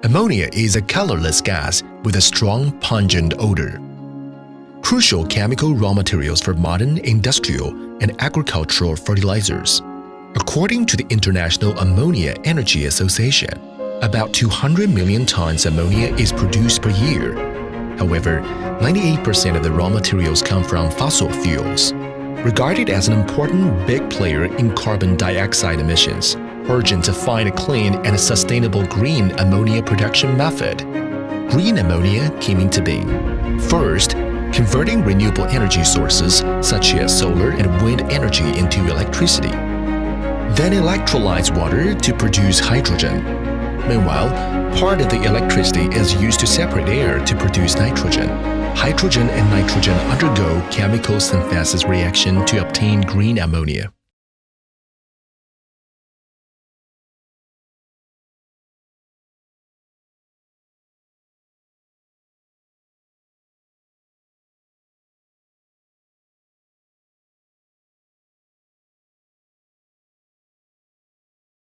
Ammonia is a colorless gas with a strong, pungent odor. Crucial chemical raw materials for modern industrial and agricultural fertilizers. According to the International Ammonia Energy Association, about 200 million tons ammonia is produced per year. However, 98% of the raw materials come from fossil fuels. Regarded as an important big player in carbon dioxide emissions, urgent to find a clean and sustainable green ammonia production method. Green ammonia came into being. First, converting renewable energy sources such as solar and wind energy into electricity. Then electrolyze water to produce hydrogen. Meanwhile, part of the electricity is used to separate air to produce nitrogen. Hydrogen and nitrogen undergo chemical synthesis reaction to obtain green ammonia.